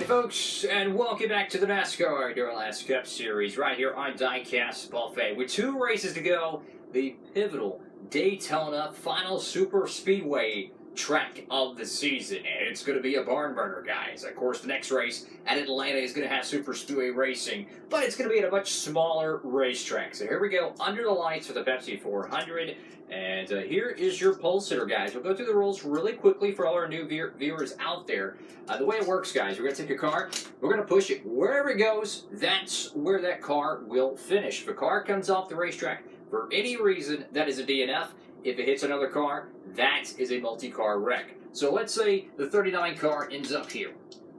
folks, and welcome back to the Nascar Duralast Cup Series right here on Diecastbuffet. With 2 races to go, the pivotal Daytona Final Super Speedway track of the season. And it's going to be a barn burner, guys. Of course, the next race at Atlanta is going to have Super Speedway racing, but it's going to be at a much smaller racetrack. So here we go, under the lights for the Pepsi 400. And here is your pole sitter, guys. We'll go through the rules really quickly for all our new viewers out there. The way it works, guys, we're going to take a car, we're going to push it wherever it goes, that's where that car will finish. If a car comes off the racetrack for any reason, that is a DNF. If it hits another car, that is a multi-car wreck. So let's say the 39 car ends up here.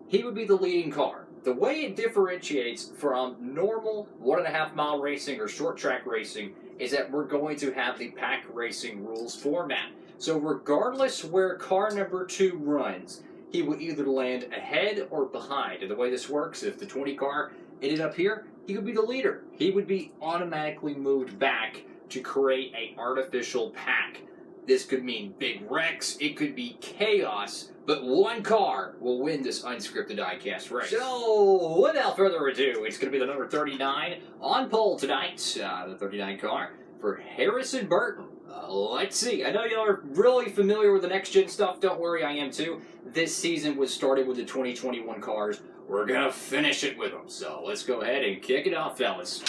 He would be the leading car. The way it differentiates from normal 1.5 mile racing or short track racing is that we're going to have the pack racing rules format. So regardless where car number 2 runs, he will either land ahead or behind. And the way this works, if the 20 car ended up here, he would be the leader. He would be automatically moved back to create an artificial pack. This could mean big wrecks, it could be chaos, but one car will win this unscripted diecast race. So, without further ado, it's going to be the number 39 on pole tonight, the 39 car for Harrison Burton. Let's see. I know y'all are really familiar with the next-gen stuff. Don't worry, I am too. This season was started with the 2021 cars. We're going to finish it with them. So, let's go ahead and kick it off, fellas.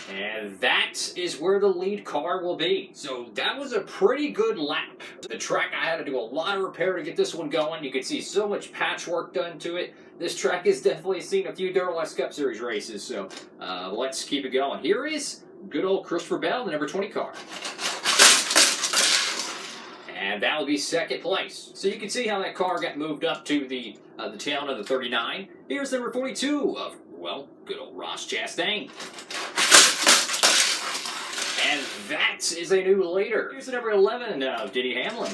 And that is where the lead car will be. So that was a pretty good lap. The track, I had to do a lot of repair to get this one going. You can see so much patchwork done to it. This track has definitely seen a few Duralast Cup Series races, so let's keep it going. Here is good old Christopher Bell, the number 20 car. And that will be second place. So you can see how that car got moved up to the town of the 39. Here's number 42 of, well, good old Ross Chastain. And that is a new leader. Here's the number 11 of Denny Hamlin.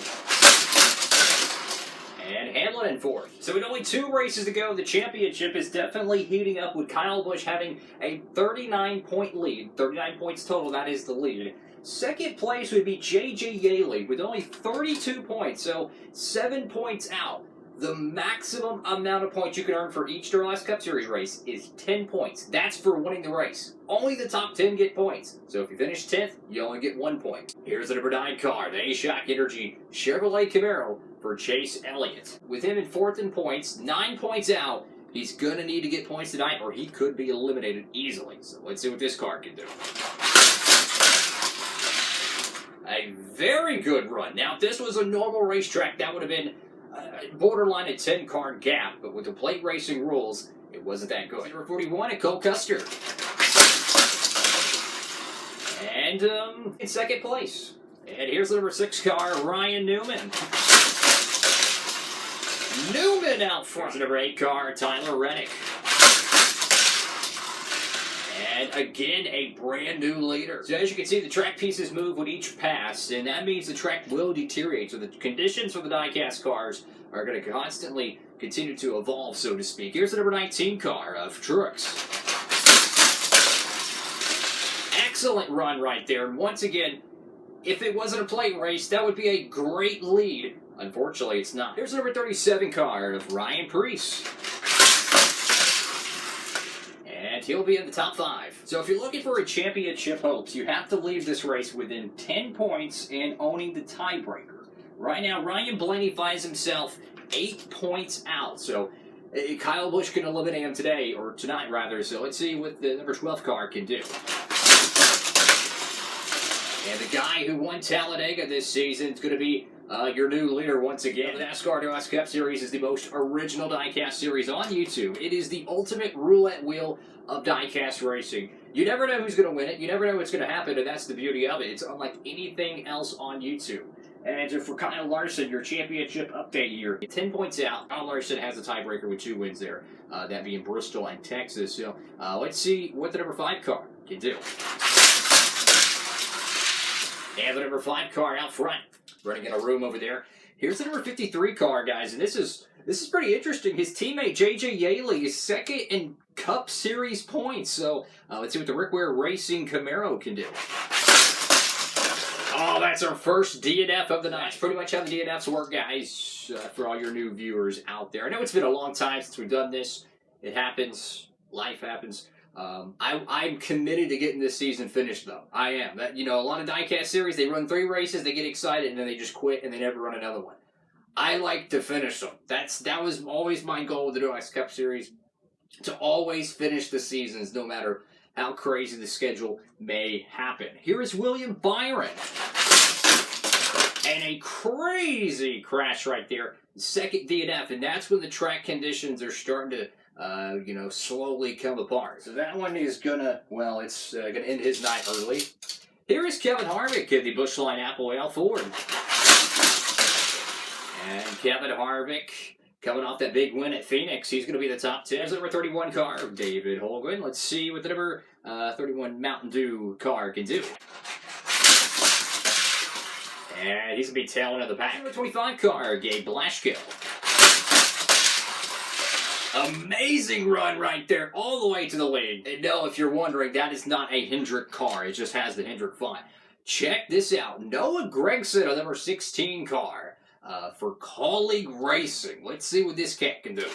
And Hamlin in 4th. So with only 2 races to go, the championship is definitely heating up with Kyle Busch having a 39-point lead. 39 points total, that is the lead. Second place would be J.J. Yaley with only 32 points, so 7 points out. The maximum amount of points you can earn for each Duralast Cup Series race is 10 points. That's for winning the race. Only the top 10 get points. So if you finish 10th, you only get 1 point. Here's the number 9 car, the A-Shock Energy Chevrolet Camaro for Chase Elliott. With him in 4th in points, 9 points out, he's going to need to get points tonight or he could be eliminated easily. So let's see what this car can do. A very good run. Now, if this was a normal racetrack, that would have been borderline a 10-car gap, but with the plate racing rules, it wasn't that good. Number 41 at Cole Custer. And in 2nd place. And here's the number 6 car, Ryan Newman. Newman out front. The number 8 car, Tyler Reddick. And again, a brand new leader. So as you can see, the track pieces move with each pass, and that means the track will deteriorate. So the conditions for the diecast cars are going to constantly continue to evolve, so to speak. Here's the number 19 car of Truex. Excellent run right there. And once again, if it wasn't a plate race, that would be a great lead. Unfortunately, it's not. Here's the number 37 car of Ryan Preece. And he'll be in the top 5. So if you're looking for a championship hopes, you have to leave this race within 10 points and owning the tiebreaker. Right now, Ryan Blaney finds himself 8 points out. So Kyle Busch can eliminate him today, or tonight rather. So let's see what the number 12 car can do. And the guy who won Talladega this season is going to be your new leader once again. The NASCAR Duralast Cup Series is the most original diecast series on YouTube. It is the ultimate roulette wheel of diecast racing. You never know who's going to win it. You never know what's going to happen, and that's the beauty of it. It's unlike anything else on YouTube. And for Kyle Larson, your championship update year, 10 points out. Kyle Larson has a tiebreaker with 2 wins there, that being Bristol and Texas. So let's see what the number 5 car can do. And the number 5 car out front, running in a room over there. Here's the number 53 car, guys, and this is pretty interesting. His teammate J.J. Yaley is 2nd in Cup Series points. So let's see what the Rick Ware Racing Camaro can do. Oh, Well, that's our first DNF of the night. That's pretty much how the DNFs work, guys, for all your new viewers out there. I know it's been a long time since we've done this. It happens. Life happens. I'm committed to getting this season finished, though. I am. That, you know, a lot of diecast series, they run 3 races, they get excited, and then they just quit, and they never run another one. I like to finish them. That was always my goal with the Diecast Cup Series, to always finish the seasons, no matter how crazy the schedule may happen. Here is William Byron. And a crazy crash right there. Second DNF, and that's when the track conditions are starting to slowly come apart. So that one is gonna, well, it's gonna end his night early. Here is Kevin Harvick at the Bushline Applewell Ford. And Kevin Harvick, coming off that big win at Phoenix, he's gonna be the top 10. There's the number 31 car, David Holgren. Let's see what the number 31 Mountain Dew car can do. And he's gonna be tailing of the pack. Number 25 car, Gabe Blasco. Amazing run right there, all the way to the lead. And no, if you're wondering, that is not a Hendrick car. It just has the Hendrick font. Check this out. Noah Gragson, a number 16 car for Colleague Racing. Let's see what this cat can do.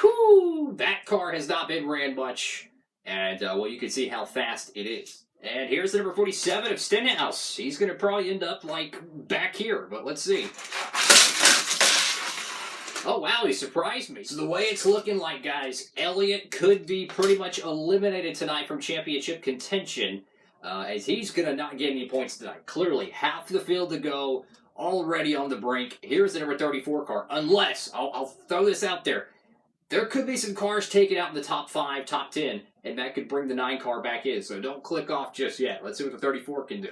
Whew, that car has not been ran much. And, well, you can see how fast it is. And here's the number 47 of Stenhouse. He's going to probably end up, like, back here, but let's see. Oh, wow, he surprised me. So the way it's looking like, guys, Elliott could be pretty much eliminated tonight from championship contention, as he's going to not get any points tonight. Clearly, half the field to go, already on the brink. Here's the number 34 car, unless, I'll throw this out there, there could be some cars taken out in the top 5, top 10, and that could bring the 9 car back in, so don't click off just yet. Let's see what the 34 can do.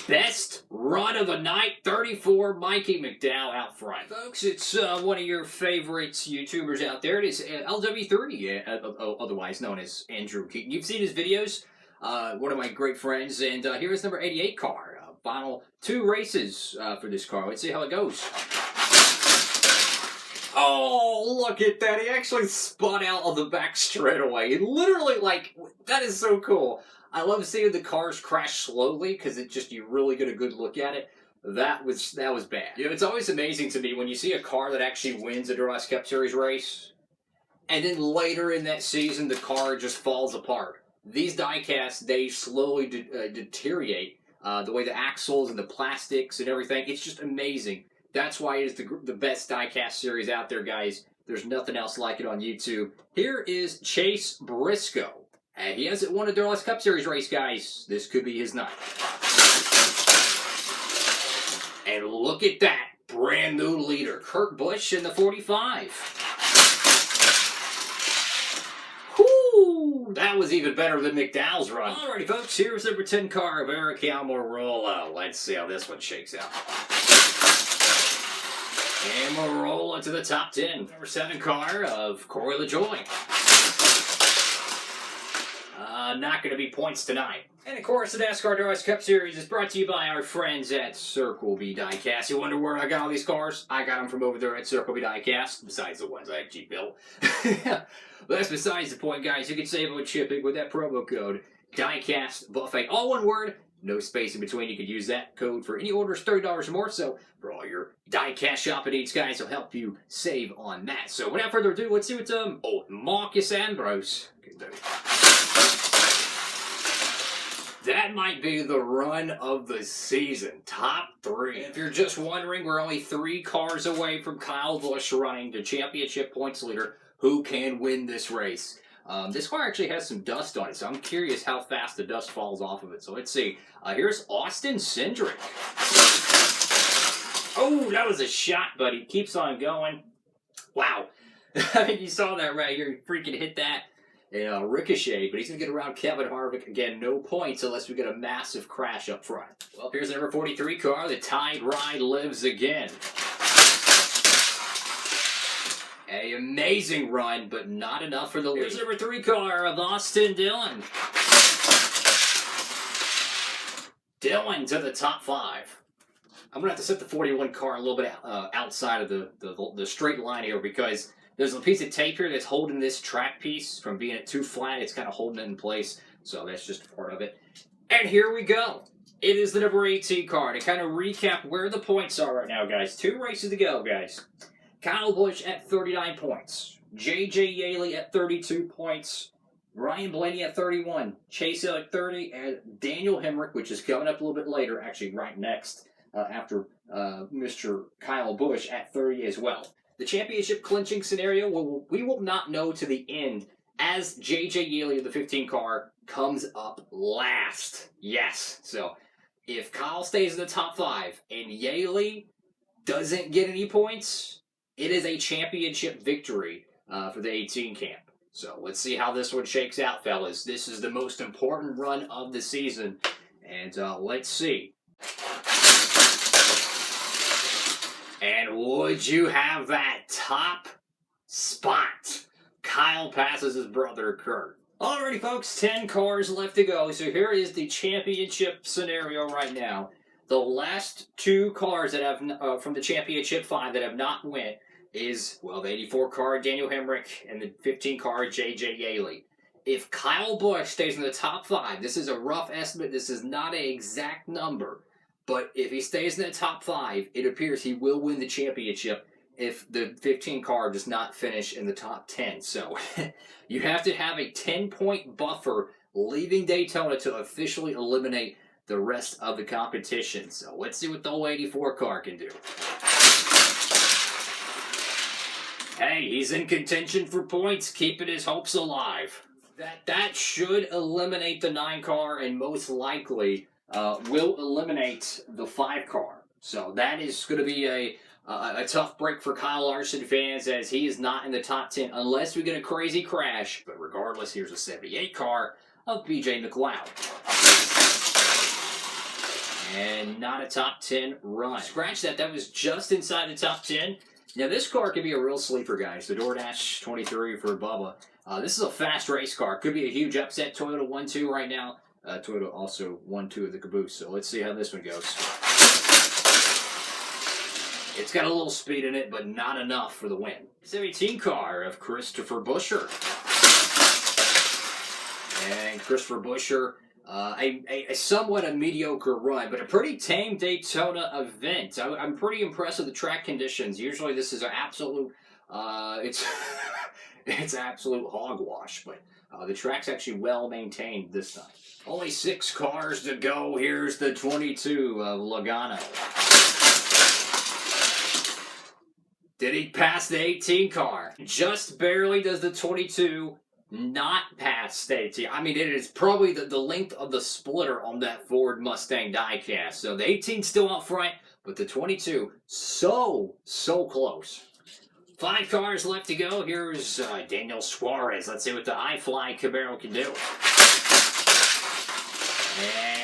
Best run of the night, 34, Mikey McDowell out front. Folks, it's one of your favorite YouTubers out there. It is LW3, otherwise known as Andrew Keaton. You've seen his videos, one of my great friends, and here is number 88 car. Final 2 races for this car. Let's see how it goes. Oh, look at that. He actually spun out on the back straightaway. Literally, like, that is so cool. I love seeing the cars crash slowly because it just, you really get a good look at it. That was bad. You know, it's always amazing to me when you see a car that actually wins a Duralast Cup Series race, and then later in that season, the car just falls apart. These diecasts, they slowly deteriorate. The way the axles and the plastics and everything, it's just amazing. That's why it is the best diecast series out there, guys. There's nothing else like it on YouTube. Here is Chase Briscoe. And he hasn't won a Duralast Cup Series race, guys. This could be his night. And look at that. Brand new leader. Kurt Busch in the 45. Whoo! That was even better than McDowell's run. Alrighty, folks. Here's number 10 car of Eric Almirola. Let's see how this one shakes out. Almirola to the top 10. Number 7 car of Corey LaJoie. Not going to be points tonight. And of course, the NASCAR Duralast Cup Series is brought to you by our friends at Circle B Diecast. You wonder where I got all these cars? I got them from over there at Circle B Diecast, besides the ones I actually built. But that's besides the point, guys. You can save on shipping with that promo code Diecastbuffet. All one word, no space in between. You can use that code for any orders $30 or more. So for all your diecast shopping needs, guys, will help you save on that. So without further ado, let's see what Marcus Ambrose can do. That might be the run of the season. Top 3. If you're just wondering, we're only 3 cars away from Kyle Busch running the championship points leader. Who can win this race? This car actually has some dust on it, so I'm curious how fast the dust falls off of it. So let's see. Here's Austin Cindric. Oh, that was a shot, but he keeps on going. Wow. I mean, you saw that right here. He freaking hit that. Ricochet, but he's going to get around Kevin Harvick. Again, no points unless we get a massive crash up front. Well, here's the number 43 car. The Tide Ride lives again. An amazing run, but not enough for the lead. Here's the number 3 car of Austin Dillon. Dillon to the top 5. I'm going to have to set the 41 car a little bit outside of the straight line here because There's a piece of tape here that's holding this track piece from being it too flat. It's kind of holding it in place, so that's just part of it. And here we go. It is the number 18 car. To kind of recap where the points are right now, guys. 2 races to go, guys. Kyle Busch at 39 points. J.J. Yaley at 32 points. Ryan Blaney at 31. Chase Hill at 30. And Daniel Hemrick, which is coming up a little bit later, actually right next after Mr. Kyle Busch at 30 as well. The championship clinching scenario, we will not know to the end as J.J. Yaley of the 15 car comes up last. Yes, so if Kyle stays in the top 5 and Yaley doesn't get any points, it is a championship victory for the 18 camp. So let's see how this one shakes out, fellas. This is the most important run of the season, and let's see. And would you have that top spot? Kyle passes his brother Kurt. Alrighty, folks, 10 cars left to go. So here is the championship scenario right now. The last 2 cars that have from the championship 5 that have not went is, well, the 84 car Daniel Hemrick and the 15 car J.J. Yaley. If Kyle Busch stays in the top 5, this is a rough estimate. This is not an exact number. But if he stays in the top 5, it appears he will win the championship if the 15 car does not finish in the top 10. So you have to have a 10-point buffer leaving Daytona to officially eliminate the rest of the competition. So let's see what the old 84 car can do. Hey, he's in contention for points, keeping his hopes alive. That should eliminate the 9 car and most likely will eliminate the 5 car. So that is going to be a tough break for Kyle Larson fans, as he is not in the top 10 unless we get a crazy crash. But regardless, here's a 78 car of BJ McLeod. And not a top 10 run. Scratch that. That was just inside the top 10. Now, this car could be a real sleeper, guys. The DoorDash 23 for Bubba. This is a fast race car. Could be a huge upset. Toyota 1-2 right now. Toyota also 1-2 of the caboose. So let's see how this one goes. It's got a little speed in it, but not enough for the win. 17 car of Christopher Buescher. And Christopher Buescher, a somewhat a mediocre run, but a pretty tame Daytona event. I'm pretty impressed with the track conditions. Usually this is an absolute, it's absolute hogwash, but the track's actually well maintained this time. Only 6 cars to go. Here's the 22 of Logano. Did he pass the 18 car? Just barely does the 22 not pass the 18. I mean, it is probably the length of the splitter on that Ford Mustang diecast. So the 18's still out front, but the 22, so close. 5 cars left to go. Here's Daniel Suarez. Let's see what the iFly Camaro can do.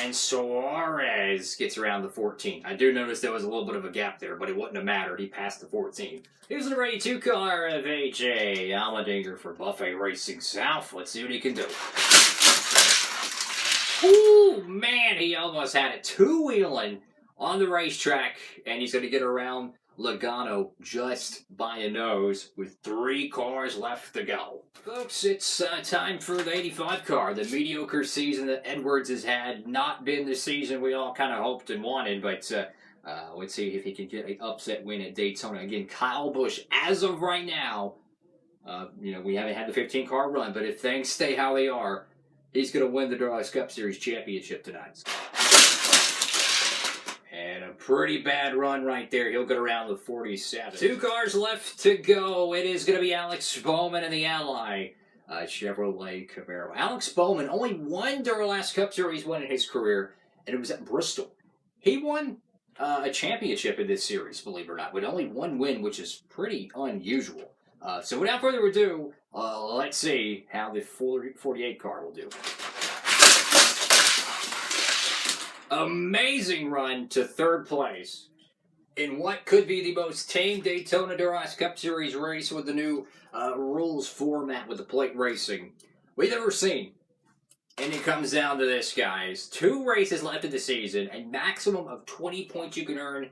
And Suarez gets around the 14. I do notice there was a little bit of a gap there, but it wouldn't have mattered. He passed the 14. Here's the 82 car of A.J. Allmendinger for Buffet Racing South. Let's see what he can do. Ooh, man, he almost had it 2-wheeling on the racetrack, and he's going to get around Logano just by a nose with 3 cars left to go. Folks, it's time for the 85 car. The mediocre season that Edwards has had, not been the season we all kind of hoped and wanted, but let's see if he can get an upset win at Daytona. Again, Kyle Busch, as of right now, we haven't had the 15 car run, but if things stay how they are, he's going to win the Duralast Cup Series championship tonight. And a pretty bad run right there. He'll get around the 47. 2 cars left to go. It is going to be Alex Bowman and the Ally Chevrolet Camaro. Alex Bowman, only 1 Duralast Cup Series win in his career, and it was at Bristol. He won a championship in this series, believe it or not, with only 1 win, which is pretty unusual. So without further ado, let's see how the 48 car will do. Amazing run to 3rd place in what could be the most tame Daytona Duralast Cup Series race with the new rules format with the plate racing we've ever seen. And it comes down to this, guys. 2 races left of the season, a maximum of 20 points you can earn,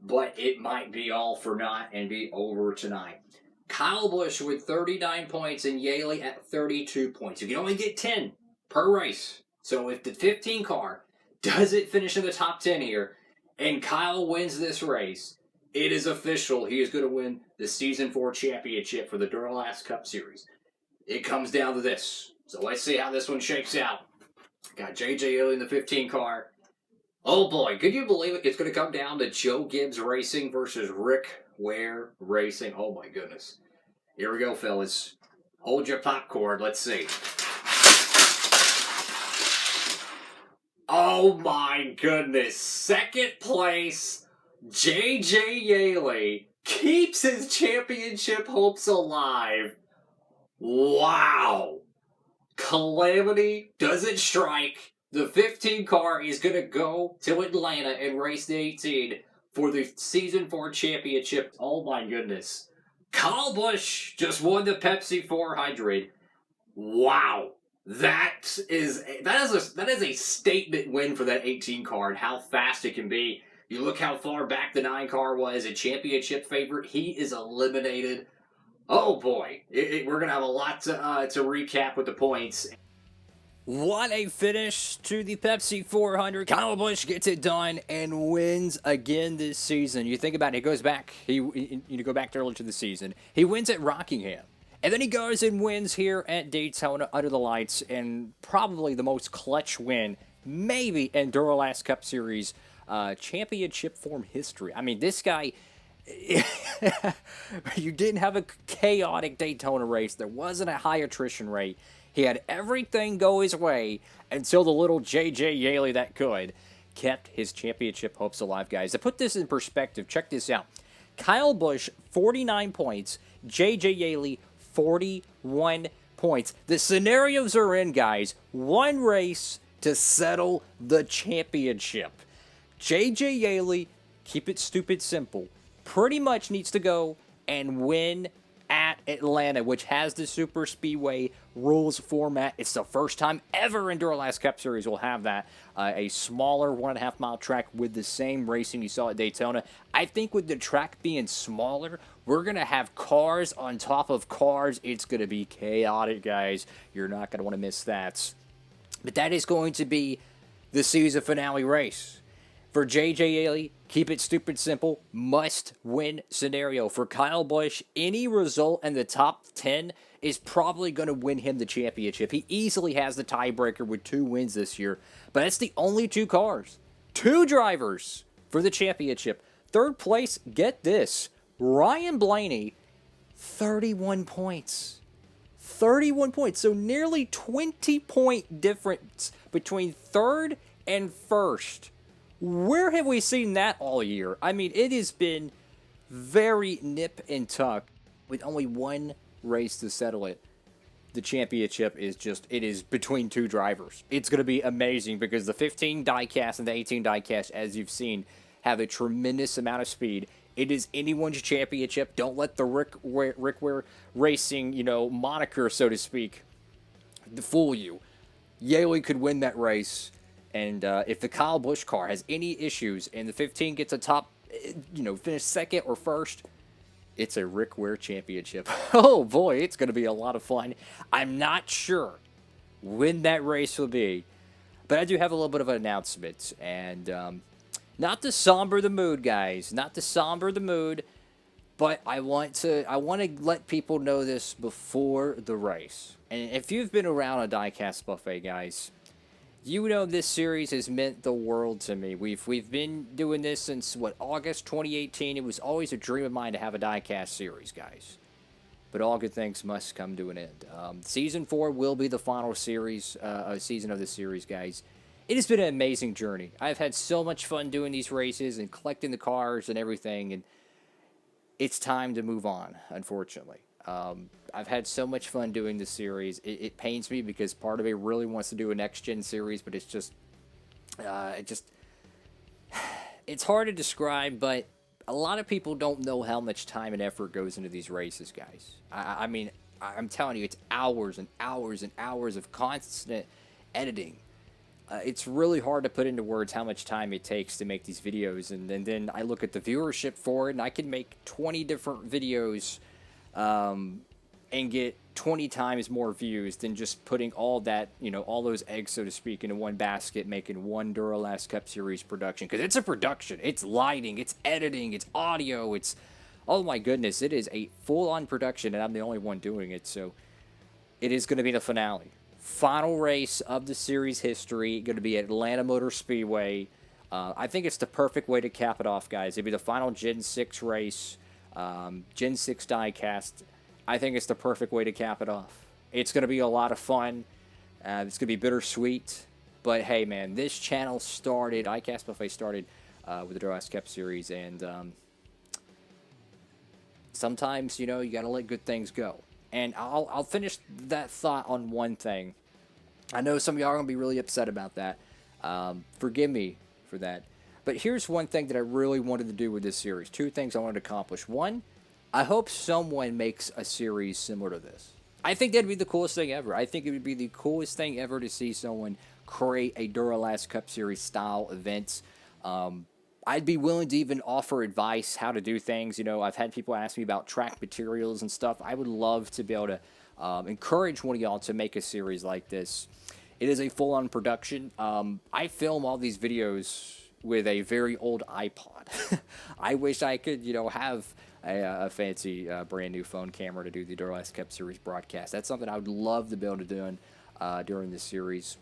but it might be all for naught and be over tonight. Kyle Busch with 39 points and Yaley at 32 points. You can only get 10 per race. So if the 15 car doesn't finish in the top 10 here and Kyle wins this race, it is official. He is going to win the Season 4 championship for the Duralast Cup Series. It comes down to this. So let's see how this one shakes out. Got J.J. Yaley in the 15 car. Oh boy, could you believe it? It's going to come down to Joe Gibbs Racing versus Rick Ware Racing. Oh my goodness. Here we go, fellas. Hold your popcorn. Let's see. Oh my goodness. Second place, J.J. Yaley keeps his championship hopes alive. Wow. Calamity doesn't strike. The 15 car is going to go to Atlanta and race the 18 for the Season 4 championship. Oh my goodness. Kyle Busch just won the Pepsi 400. Wow. That is a statement win for that 18 car and how fast it can be. You look how far back the 9 car was, a championship favorite. He is eliminated. Oh boy. We're going to have a lot to recap with the points. What a finish to the Pepsi 400. Kyle Busch gets it done and wins again this season. You think about it, he goes back, you go back to earlier to the season. He wins at Rockingham. And then he goes and wins here at Daytona under the lights, and probably the most clutch win, maybe in Duralast Cup Series championship form history. I mean, this guy, you didn't have a chaotic Daytona race. There wasn't a high attrition rate. He had everything go his way until the little J.J. Yaley that could kept his championship hopes alive, guys. To put this in perspective, check this out. Kyle Busch, 49 points. J.J. Yaley, 41 points. The scenarios are in, guys. One race to settle the championship. J.J. Yaley, keep it stupid simple, pretty much needs to go and win at Atlanta, which has the super speedway rules format. It's the first time ever in Duralast Cup Series we'll have that. A smaller 1.5 mile track with the same racing you saw at Daytona. I think with the track being smaller, we're going to have cars on top of cars. It's going to be chaotic, guys. You're not going to want to miss that. But that is going to be the season finale race. For J.J. Yaley, keep it stupid simple, must-win scenario. For Kyle Busch, any result in the top 10 is probably going to win him the championship. He easily has the tiebreaker with 2 wins this year, but that's the only 2 cars. 2 drivers for the championship. Third place, get this, Ryan Blaney, 31 points. 31 points, so nearly 20-point difference between third and first. Where have we seen that all year? I mean, it has been very nip and tuck with only one race to settle it. The championship is it is between 2 drivers. It's going to be amazing because the 15 diecast and the 18 diecast, as you've seen, have a tremendous amount of speed. It is anyone's championship. Don't let the Rick Ware Racing, moniker, so to speak, fool you. Yaley could win that race. And if the Kyle Busch car has any issues and the 15 gets a top, finish second or first, it's a Rick Ware championship. Oh boy, it's going to be a lot of fun. I'm not sure when that race will be, but I do have a little bit of an announcement. And not to somber the mood, guys, not to somber the mood, but I want to let people know this before the race. And if you've been around a Diecastbuffet, guys, you know this series has meant the world to me. We've been doing this since, August 2018. It was always a dream of mine to have a diecast series, guys. But all good things must come to an end. Season 4 will be the final series, season of the series, guys. It has been an amazing journey. I've had so much fun doing these races and collecting the cars and everything, and it's time to move on, unfortunately. I've had so much fun doing this series. It pains me because part of me really wants to do a next-gen series, but it's just, it's hard to describe, but a lot of people don't know how much time and effort goes into these races, guys. I mean, I'm telling you, it's hours and hours and hours of constant editing. It's really hard to put into words how much time it takes to make these videos, and then I look at the viewership for it, and I can make 20 different videos and get 20 times more views than just putting all that, all those eggs, so to speak, into one basket, making one Duralast Cup Series production. Because it's a production. It's lighting, it's editing, it's audio, it's, oh my goodness, it is a full-on production, and I'm the only one doing it, so it is going to be the finale. Final race of the series history, going to be at Atlanta Motor Speedway. I think it's the perfect way to cap it off, guys. It'll be the final Gen 6 race, Gen 6 diecast. I think it's the perfect way to cap it off. It's going to be a lot of fun. It's going to be bittersweet. But hey, man, this channel started, Diecastbuffet started with the Duralast Cup Series, and sometimes, you got to let good things go. And I'll finish that thought on one thing. I know some of y'all are going to be really upset about that. Forgive me for that. But here's one thing that I really wanted to do with this series. Two things I wanted to accomplish. One, I hope someone makes a series similar to this. I think that'd be the coolest thing ever. I think it would be the coolest thing ever to see someone create a Duralast Cup Series style event. I'd be willing to even offer advice how to do things. I've had people ask me about track materials and stuff. I would love to be able to encourage one of y'all to make a series like this. It is a full-on production. I film all these videos with a very old iPod. I wish I could, have a fancy brand new phone camera to do the Duralast Cup Series broadcast. That's something I would love to be able to do during this series.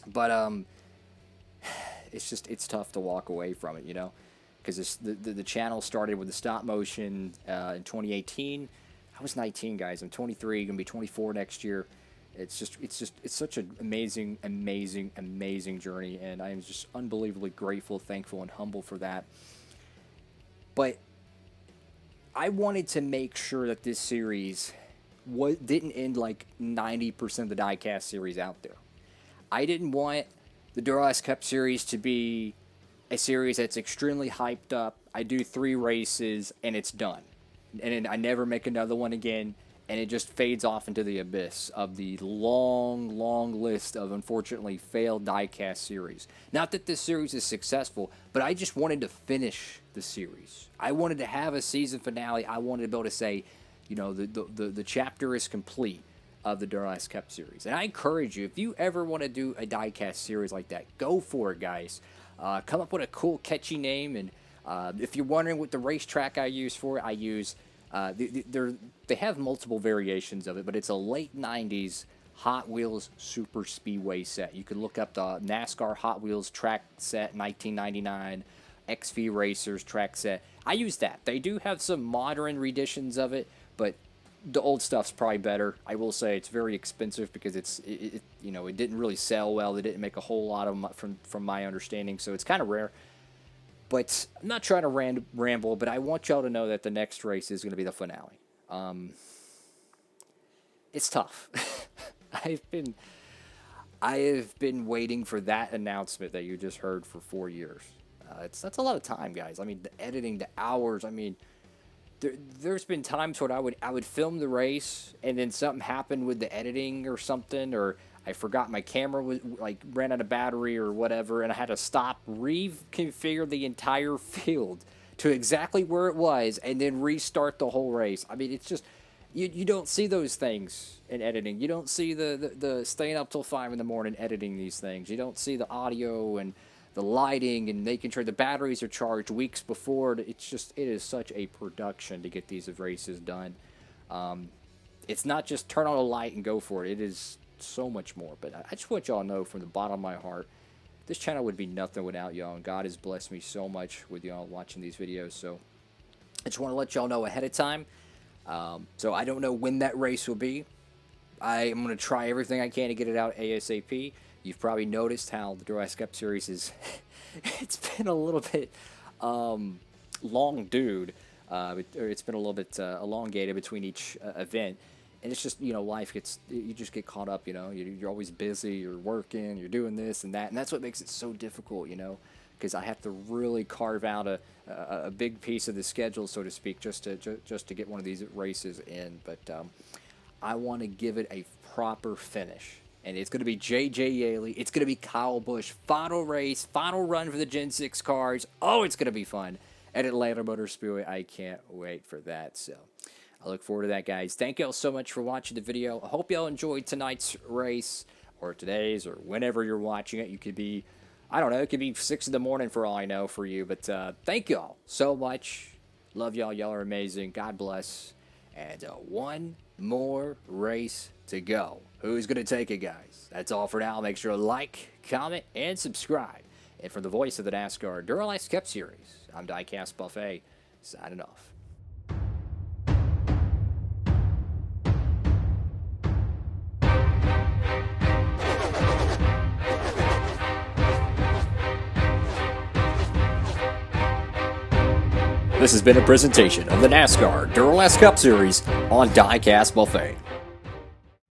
But it's tough to walk away from it, because the channel started with the stop motion in 2018. I was 19, guys. I'm 23. Gonna be 24 next year. It's such an amazing journey, and I am just unbelievably grateful, thankful, and humble for that. But I wanted to make sure that this series didn't end like 90% of the diecast series out there. I didn't want the Duralast Cup Series to be a series that's extremely hyped up. I do 3 races and it's done, and then I never make another one again, and it just fades off into the abyss of the long list of unfortunately failed diecast series. Not that this series is successful, but I just wanted to finish the series. I wanted to have a season finale. I wanted to be able to say, the chapter is complete of the Duralast Cup Series. And I encourage you, if you ever want to do a diecast series like that, go for it, guys. Come up with a cool, catchy name. And if you're wondering what the racetrack I use for it, I use... they have multiple variations of it, but it's a late 90s Hot Wheels Super Speedway set. You can look up the NASCAR Hot Wheels track set 1999, XV Racers track set. I use that. They do have some modern renditions of it, but the old stuff's probably better. I will say it's very expensive because it didn't really sell well. They didn't make a whole lot of them from my understanding, so it's kind of rare. But I'm not trying to ramble, but I want y'all to know that the next race is going to be the finale. It's tough. I have been waiting for that announcement that you just heard for 4 years. That's a lot of time, guys. I mean, the editing, the hours. I mean, there's been times when I would film the race and then something happened with the editing or something, or I forgot my camera ran out of battery or whatever, and I had to stop, reconfigure the entire field to exactly where it was, and then restart the whole race. I mean, it's just you don't see those things in editing. You don't see the staying up till 5 in the morning editing these things. You don't see the audio and the lighting and making sure the batteries are charged weeks before. It is such a production to get these races done. It's not just turn on a light and go for it. It is so much more. But I just want y'all to know from the bottom of my heart, this channel would be nothing without y'all, and God has blessed me so much with y'all watching these videos. So I just want to let y'all know ahead of time. So I don't know when that race will be. I am going to try everything I can to get it out ASAP. You've probably noticed how the Duralast Cup Series is, it's been a little bit long, dude. It's been a little bit elongated between each event. And it's just, life you just get caught up, You're always busy, you're working, you're doing this and that. And that's what makes it so difficult, because I have to really carve out a big piece of the schedule, so to speak, just to get one of these races in. But I want to give it a proper finish. And it's going to be J.J. Yaley. It's going to be Kyle Busch. Final race, final run for the Gen 6 cars. Oh, it's going to be fun at Atlanta Motor Speedway. I can't wait for that. So I look forward to that, guys. Thank y'all so much for watching the video. I hope y'all enjoyed tonight's race, or today's, or whenever you're watching it. You could be, I don't know, it could be 6 in the morning for all I know for you. But thank y'all so much. Love y'all. Y'all are amazing. God bless. And one more race to go. Who's going to take it, guys? That's all for now. Make sure to like, comment, and subscribe. And for the voice of the NASCAR Duralast Cup Series, I'm Diecastbuffet, signing off. This has been a presentation of the NASCAR Duralast Cup Series on Diecastbuffet.